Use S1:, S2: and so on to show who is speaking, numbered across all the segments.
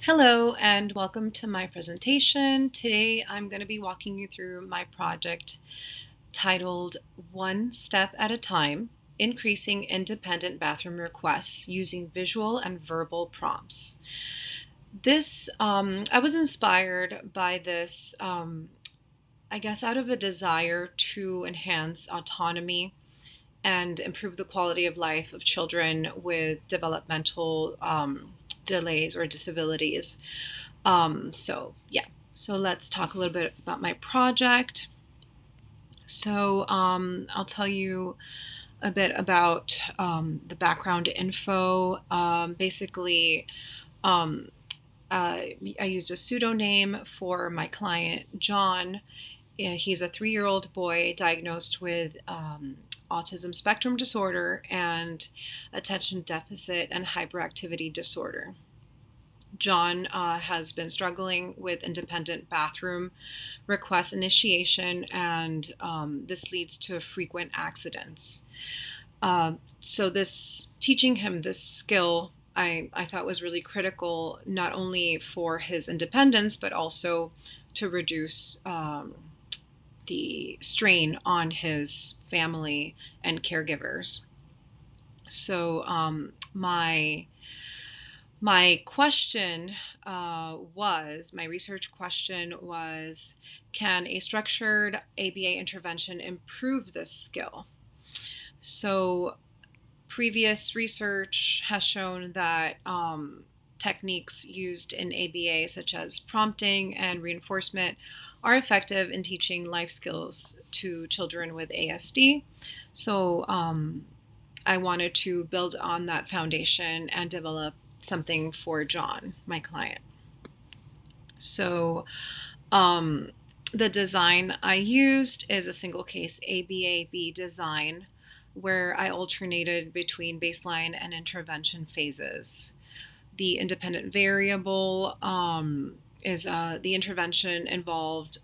S1: Hello and welcome to my presentation. Today I'm going to be walking you through my project titled One Step at a Time, Increasing Independent Bathroom Requests Using Visual and Verbal Prompts. I was inspired by this, I guess, out of a desire to enhance autonomy and improve the quality of life of children with developmental delays or disabilities. So let's talk a little bit about my project. I'll tell you a bit about the background info. Um, I used a pseudonym for my client, John. He's a 3-year-old boy diagnosed with autism spectrum disorder and attention deficit and hyperactivity disorder. John has been struggling with independent bathroom request initiation, and this leads to frequent accidents. So teaching him this skill, I thought was really critical, not only for his independence, but also to reduce the strain on his family and caregivers. So my question my research question was, can a structured ABA intervention improve this skill? So previous research has shown that techniques used in ABA, such as prompting and reinforcement, are effective in teaching life skills to children with ASD. So I wanted to build on that foundation and develop something for John, my client. So um, the design I used is a single case ABAB design where I alternated between baseline and intervention phases. The independent variable is the intervention involved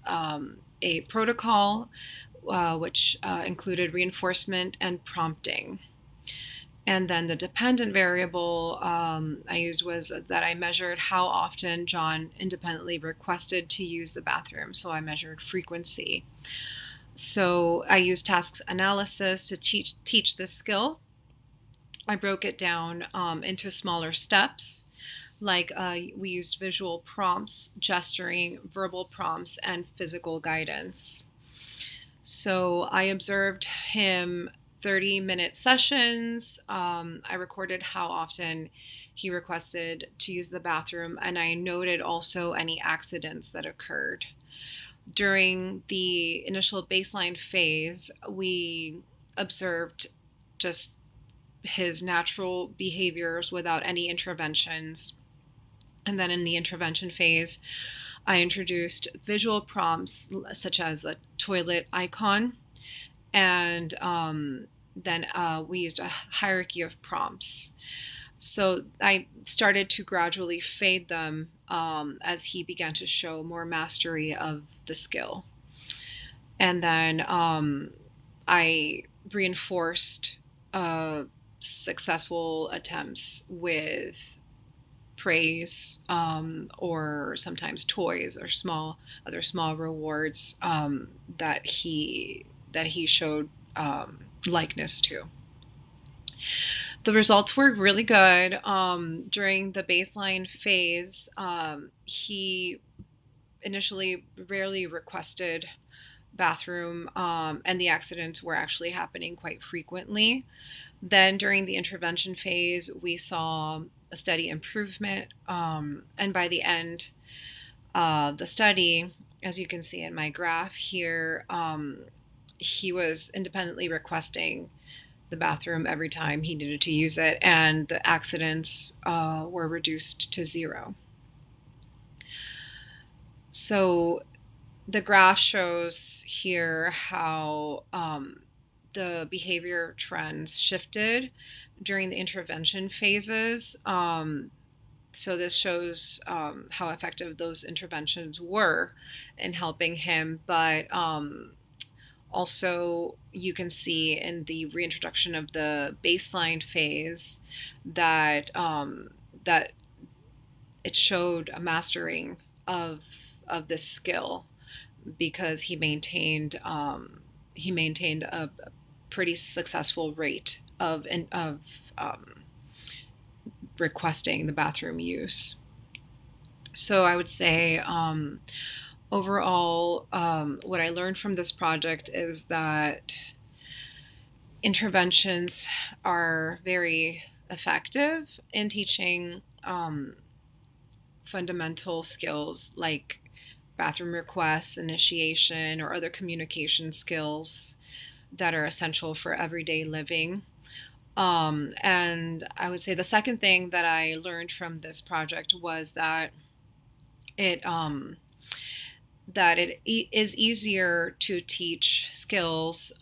S1: a protocol which included reinforcement and prompting. And then the dependent variable I used was that I measured how often John independently requested to use the bathroom. So I measured frequency. So I used task analysis to teach this skill. I broke it down into smaller steps. We used visual prompts, gesturing, verbal prompts, and physical guidance. So I observed him 30-minute sessions. I recorded how often he requested to use the bathroom, and I noted also any accidents that occurred. During the initial baseline phase, we observed just his natural behaviors without any interventions. And then in the intervention phase, I introduced visual prompts such as a toilet icon, and then we used a hierarchy of prompts. So I started to gradually fade them as he began to show more mastery of the skill. And then I reinforced successful attempts with praise or sometimes toys or other small rewards that he showed likeness to. The results were really good. During the baseline phase, he initially rarely requested bathroom, and the accidents were actually happening quite frequently. Then during the intervention phase, we saw a steady improvement. And by the end of the study, as you can see in my graph here, he was independently requesting the bathroom every time he needed to use it, and the accidents were reduced to 0. So the graph shows here how the behavior trends shifted during the intervention phases. So this shows how effective those interventions were in helping him, but also you can see in the reintroduction of the baseline phase that that it showed a mastering of this skill, because he maintained a pretty successful rate of requesting the bathroom use. So I would say, overall, what I learned from this project is that interventions are very effective in teaching fundamental skills like bathroom requests, initiation, or other communication skills that are essential for everyday living. And I would say the second thing that I learned from this project was it um, that is easier to teach skills,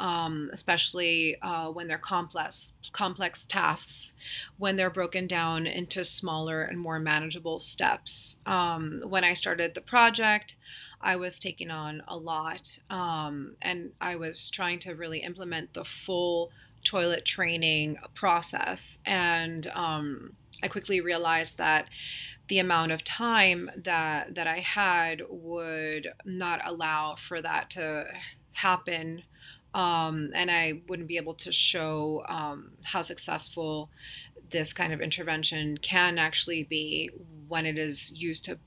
S1: especially when they're complex tasks, when they're broken down into smaller and more manageable steps. When I started the project, I was taking on a lot, and I was trying to really implement the full toilet training process. And I quickly realized that the amount of time that I had would not allow for that to happen. And I wouldn't be able to show how successful this kind of intervention can actually be when it is used to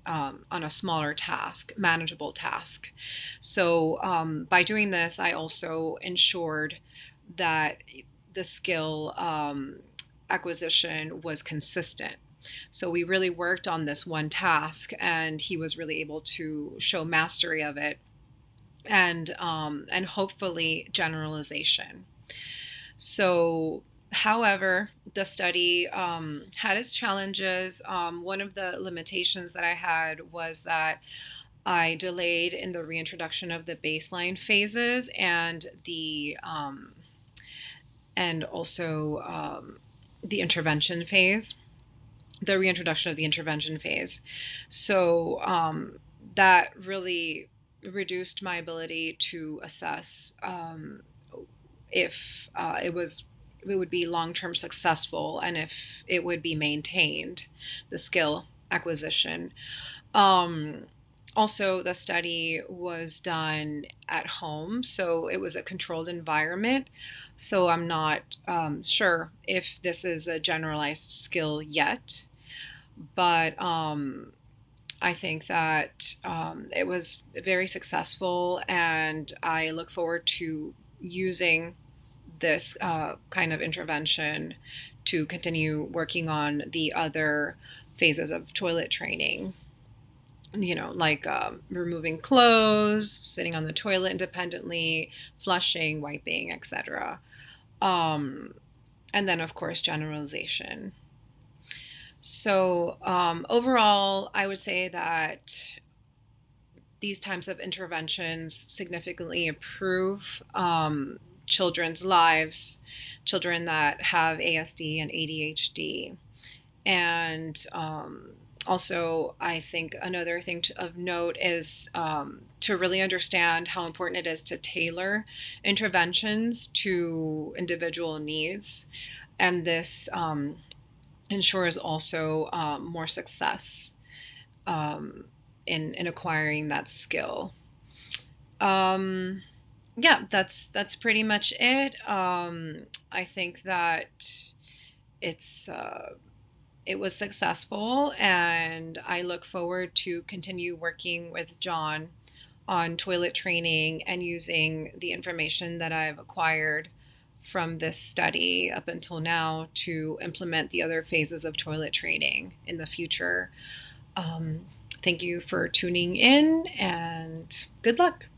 S1: on a smaller task, manageable task. So by doing this, I also ensured that the skill acquisition was consistent. So we really worked on this one task, and he was really able to show mastery of it, and hopefully generalization. So, however, the study had its challenges. One of the limitations that I had was that I delayed in the reintroduction of the baseline phases and also the intervention phase, the reintroduction of the intervention phase. So that really reduced my ability to assess if it would be long-term successful, and if it would be maintained, the skill acquisition. Um, Also, the study was done at home, so it was a controlled environment. So I'm not sure if this is a generalized skill yet, but I think that it was very successful, and I look forward to using this kind of intervention to continue working on the other phases of toilet training. Like removing clothes, sitting on the toilet independently, flushing, wiping, etc. Um, and then, of course, generalization. So, overall, I would say that these types of interventions significantly improve children's lives, children that have ASD and ADHD. And also, I think another thing of note is to really understand how important it is to tailor interventions to individual needs. And this ensures also more success um, in acquiring that skill. Um, yeah, that's pretty much it. I think that it's it was successful, and I look forward to continue working with John on toilet training and using the information that I've acquired from this study up until now to implement the other phases of toilet training in the future. Um, Thank you for tuning in, and good luck.